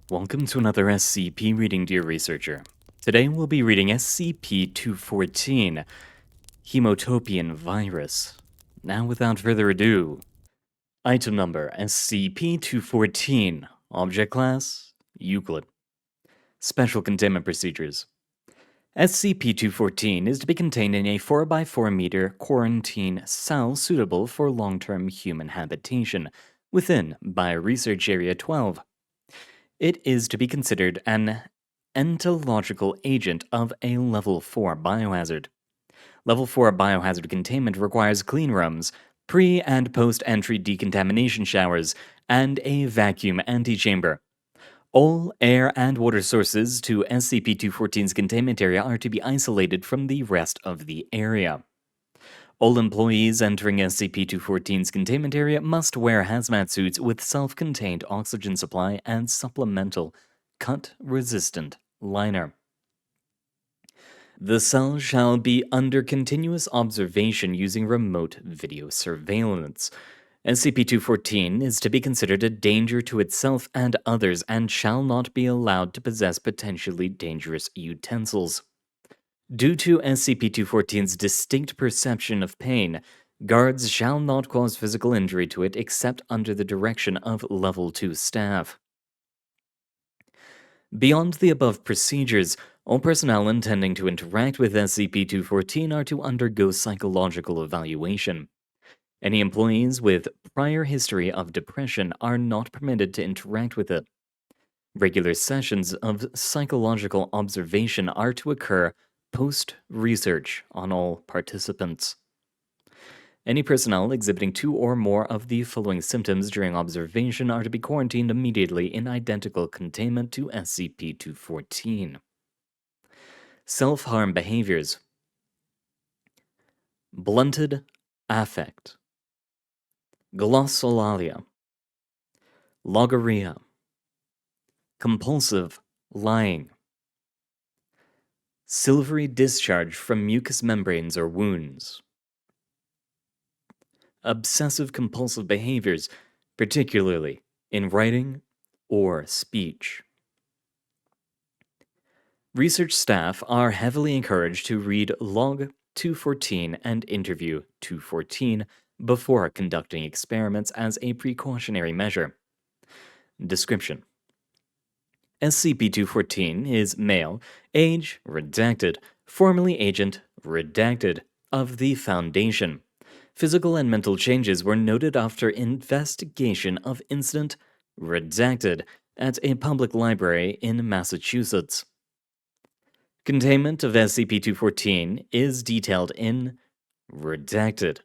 Welcome to another SCP reading, dear researcher. Today we'll be reading SCP-214, Hemotopian Virus. Now without further ado, item number SCP-214, Object Class, Euclid. Special Containment Procedures. SCP-214 is to be contained in a 4x4 meter quarantine cell suitable for long-term human habitation, within Bioresearch Area 12. It is to be considered an entological agent of a Level 4 biohazard. Level 4 biohazard containment requires clean rooms, pre- and post-entry decontamination showers, and a vacuum antechamber. All air and water sources to SCP-214's containment area are to be isolated from the rest of the area. All employees entering SCP-214's containment area must wear hazmat suits with self-contained oxygen supply and supplemental cut-resistant liner. The cell shall be under continuous observation using remote video surveillance. SCP-214 is to be considered a danger to itself and others and shall not be allowed to possess potentially dangerous utensils. Due to SCP-214's distinct perception of pain, guards shall not cause physical injury to it except under the direction of Level 2 staff. Beyond the above procedures, all personnel intending to interact with SCP-214 are to undergo psychological evaluation. Any employees with prior history of depression are not permitted to interact with it. Regular sessions of psychological observation are to occur post-research on all participants. Any personnel exhibiting 2 or more of the following symptoms during observation are to be quarantined immediately in identical containment to SCP-214. Self-harm behaviors. Blunted affect. Glossolalia. Logorrhea. Compulsive lying. Silvery discharge from mucous membranes or wounds. Obsessive compulsive behaviors, particularly in writing or speech. Research staff are heavily encouraged to read Log 214 and Interview 214 before conducting experiments as a precautionary measure. Description: SCP-214 is male, age redacted, formerly agent redacted, of the Foundation. Physical and mental changes were noted after investigation of incident redacted at a public library in Massachusetts. Containment of SCP-214 is detailed in redacted.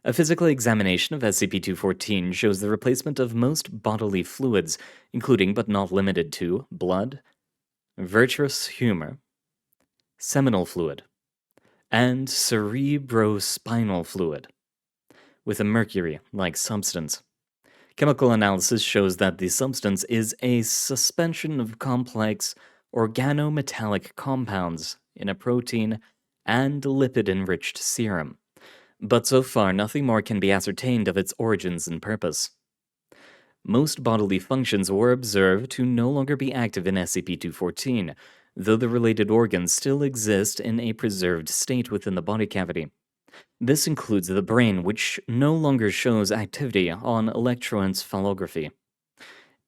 A physical examination of SCP-214 shows the replacement of most bodily fluids, including but not limited to blood, vitreous humor, seminal fluid, and cerebrospinal fluid, with a mercury-like substance. Chemical analysis shows that the substance is a suspension of complex organometallic compounds in a protein and lipid-enriched serum. But so far, nothing more can be ascertained of its origins and purpose. Most bodily functions were observed to no longer be active in SCP-214, though the related organs still exist in a preserved state within the body cavity. This includes the brain, which no longer shows activity on electroencephalography.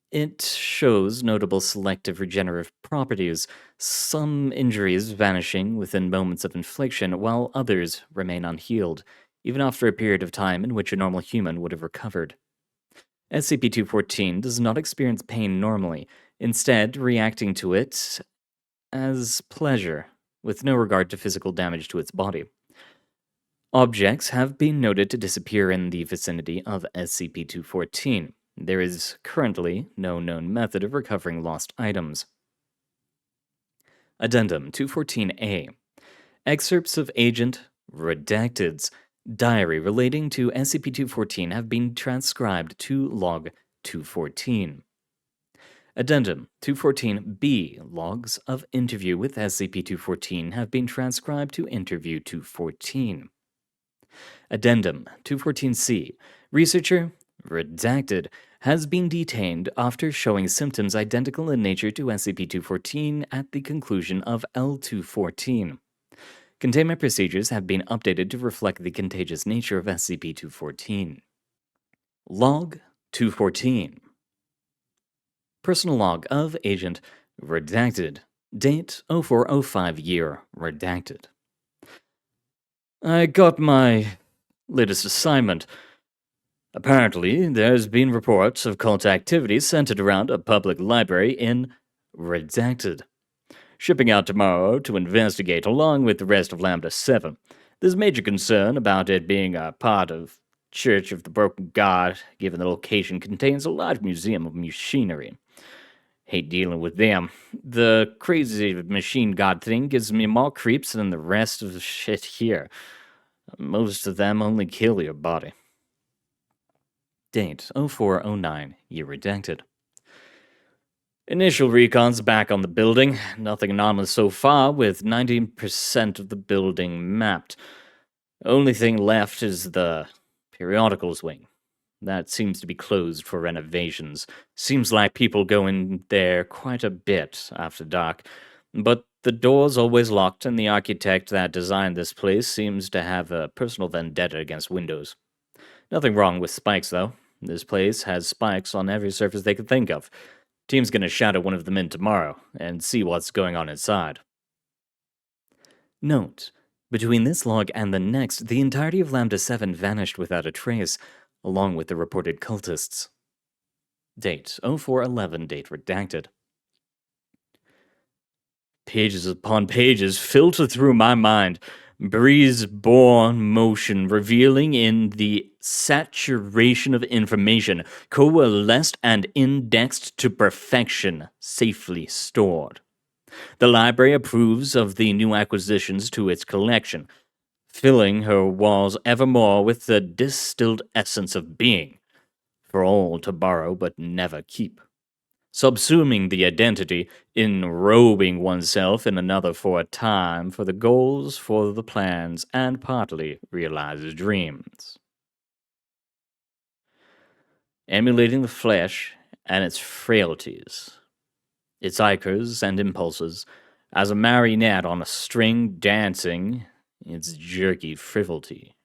It shows notable selective regenerative properties, some injuries vanishing within moments of infliction, while others remain unhealed, even after a period of time in which a normal human would have recovered. SCP-214 does not experience pain normally, instead reacting to it as pleasure, with no regard to physical damage to its body. Objects have been noted to disappear in the vicinity of SCP-214. There is currently no known method of recovering lost items. Addendum 214-A. Excerpts of Agent Redacted's diary relating to SCP-214 have been transcribed to Log 214. Addendum 214-B. Logs of interview with SCP-214 have been transcribed to Interview 214. Addendum 214-C. Researcher Redacted, has been detained after showing symptoms identical in nature to SCP-214 at the conclusion of L-214. Containment procedures have been updated to reflect the contagious nature of SCP-214. Log 214. Personal log of Agent Redacted. Date 0405 year Redacted. I got my latest assignment. Apparently, there's been reports of cult activity centered around a public library in Redacted. Shipping out tomorrow to investigate along with the rest of Lambda 7. There's major concern about it being a part of Church of the Broken God, given the location contains a large museum of machinery. Hate dealing with them. The crazy machine god thing gives me more creeps than the rest of the shit here. Most of them only kill your body. Date 0409, year redacted. Initial recons back on the building. Nothing anomalous so far, with 90% of the building mapped. Only thing left is the periodicals wing. That seems to be closed for renovations. Seems like people go in there quite a bit after dark. But the door's always locked, and the architect that designed this place seems to have a personal vendetta against windows. Nothing wrong with spikes, though. This place has spikes on every surface they could think of. Team's gonna shadow one of them in tomorrow and see what's going on inside. Note: between this log and the next, the entirety of Lambda 7 vanished without a trace, along with the reported cultists. Date 0411, date redacted. Pages upon pages filter through my mind, breeze-born motion revealing in the saturation of information, coalesced and indexed to perfection, safely stored. The library approves of the new acquisitions to its collection, filling her walls evermore with the distilled essence of being, for all to borrow but never keep. Subsuming the identity, enrobing oneself in another for a time, for the goals, for the plans, and partly realized dreams. Emulating the flesh and its frailties, its ichors and impulses, as a marionette on a string dancing its jerky frivolity.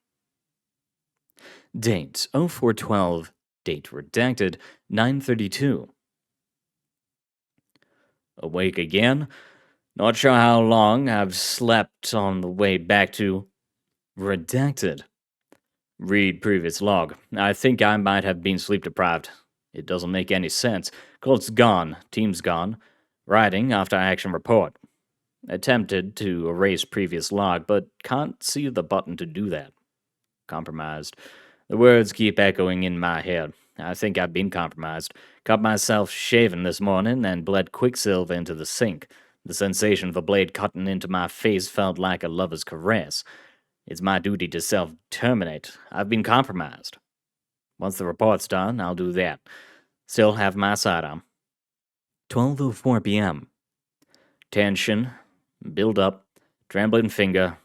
Date 0412, date redacted, 9:32. Awake again? Not sure how long I've slept on the way back to redacted. Read previous log. I think I might have been sleep deprived. It doesn't make any sense. Cult's gone. Team's gone. Writing after action report. Attempted to erase previous log, but can't see the button to do that. Compromised. The words keep echoing in my head. I think I've been compromised. Cut myself shaving this morning and bled quicksilver into the sink. The sensation of a blade cutting into my face felt like a lover's caress. It's my duty to self-terminate. I've been compromised. Once the report's done, I'll do that. Still have my sidearm. 12:04 p.m. Tension. Build up. Trembling finger.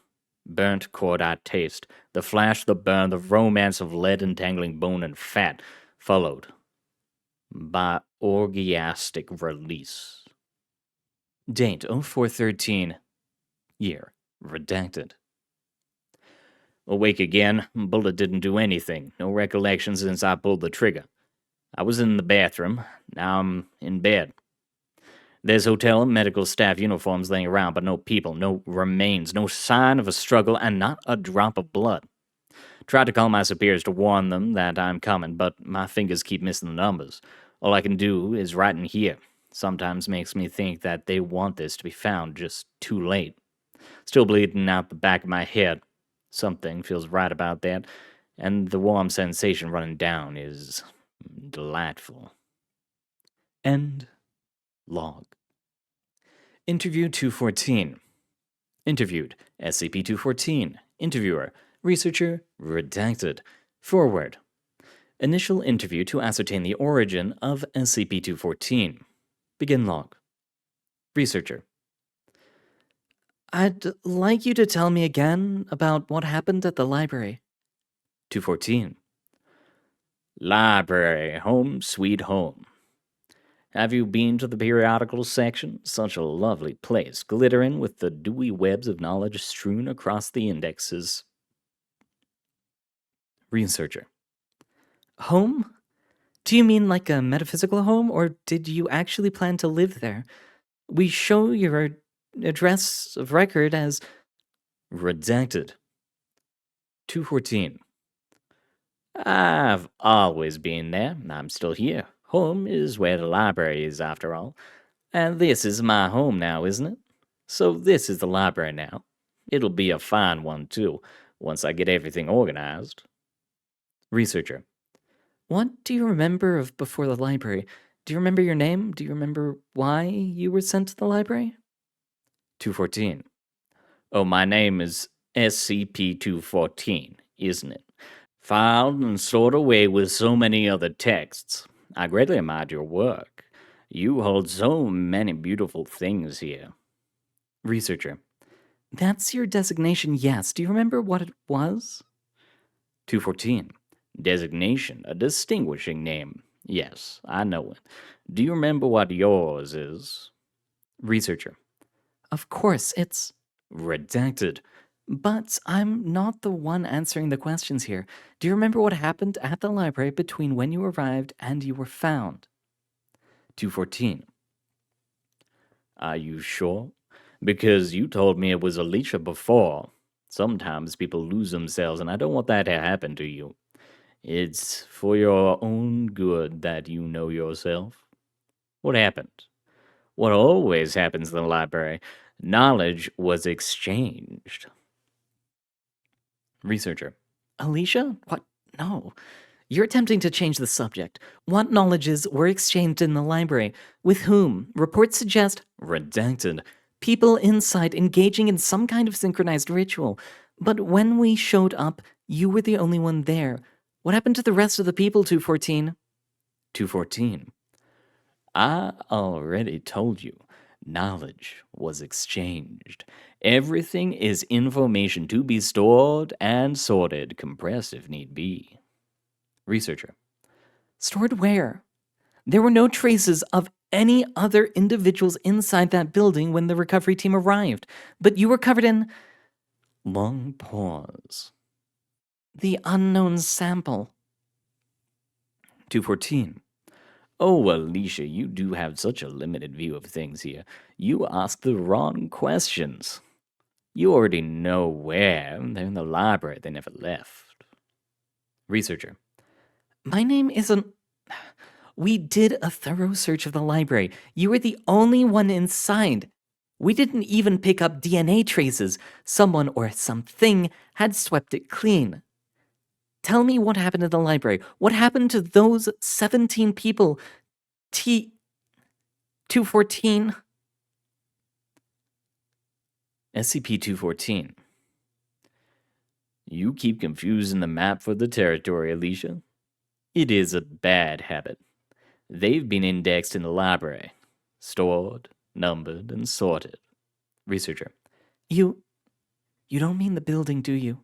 Burnt cordite taste. The flash, the burn, the romance of lead entangling bone and fat, followed by orgiastic release. Date 0413. Year redacted. Awake again. Bullet didn't do anything. No recollection since I pulled the trigger. I was in the bathroom. Now I'm in bed. There's hotel and medical staff uniforms laying around, but no people, no remains, no sign of a struggle, and not a drop of blood. Tried to call my superiors to warn them that I'm coming, but my fingers keep missing the numbers. All I can do is write in here. Sometimes makes me think that they want this to be found just too late. Still bleeding out the back of my head. Something feels right about that, and the warm sensation running down is delightful. End log. Interview 214. Interviewed, SCP-214. Interviewer, researcher, redacted. Forward. Initial interview to ascertain the origin of SCP-214. Begin log. Researcher. I'd like you to tell me again about what happened at the library. 214. Library, home sweet home. Have you been to the periodical section? Such a lovely place, glittering with the dewy webs of knowledge strewn across the indexes. Researcher. Home? Do you mean like a metaphysical home, or did you actually plan to live there? We show your address of record as redacted. 214. I've always been there. I'm still here. Home is where the library is, after all. And this is my home now, isn't it? So this is the library now. It'll be a fine one, too, once I get everything organized. Researcher. What do you remember of before the library? Do you remember your name? Do you remember why you were sent to the library? 214. Oh, my name is SCP-214, isn't it? Filed and stored away with so many other texts. I greatly admire your work. You hold so many beautiful things here. Researcher. That's your designation, yes. Do you remember what it was? 214. Designation, a distinguishing name. Yes, I know it. Do you remember what yours is? Researcher. Of course, it's redacted. But I'm not the one answering the questions here. Do you remember what happened at the library between when you arrived and you were found? 214. Are you sure? Because you told me it was Alicia before. Sometimes people lose themselves, and I don't want that to happen to you. It's for your own good that you know yourself. What happened? What always happens in the library? Knowledge was exchanged. Researcher. Alicia? What? No. You're attempting to change the subject. What knowledges were exchanged in the library? With whom? Reports suggest redacted. People inside engaging in some kind of synchronized ritual. But when we showed up, you were the only one there. What happened to the rest of the people, 214? 214. I already told you. Knowledge was exchanged. Everything is information to be stored and sorted, compressed if need be. Researcher. Stored where? There were no traces of any other individuals inside that building when the recovery team arrived, but you were covered in... Long pause. The unknown sample. 214. Oh, Alicia, you do have such a limited view of things here. You ask the wrong questions. You already know where. They're in the library. They never left. Researcher. My name isn't... We did a thorough search of the library. You were the only one inside. We didn't even pick up DNA traces. Someone or something had swept it clean. Tell me what happened in the library. What happened to those 17 people? 214? SCP-214. You keep confusing the map for the territory, Alicia. It is a bad habit. They've been indexed in the library. Stored, numbered, and sorted. Researcher. You don't mean the building, do you?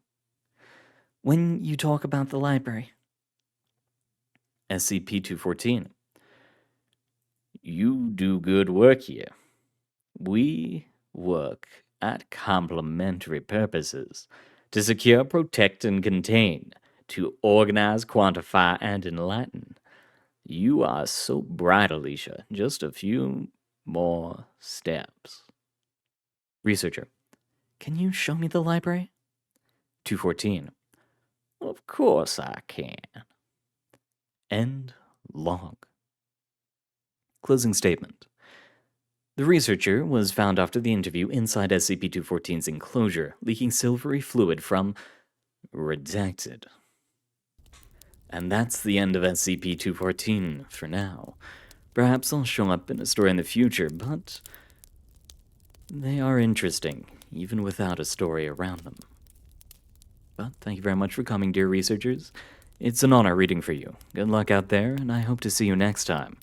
When you talk about the library. SCP-214. You do good work here. We work at complementary purposes. To secure, protect, and contain. To organize, quantify, and enlighten. You are so bright, Alicia. Just a few more steps. Researcher. Can you show me the library? 214. Of course I can. End log. Closing statement. The researcher was found after the interview inside SCP-214's enclosure, leaking silvery fluid from redacted. And that's the end of SCP-214 for now. Perhaps I'll show up in a story in the future, but they are interesting, even without a story around them. But thank you very much for coming, dear researchers. It's an honor reading for you. Good luck out there, and I hope to see you next time.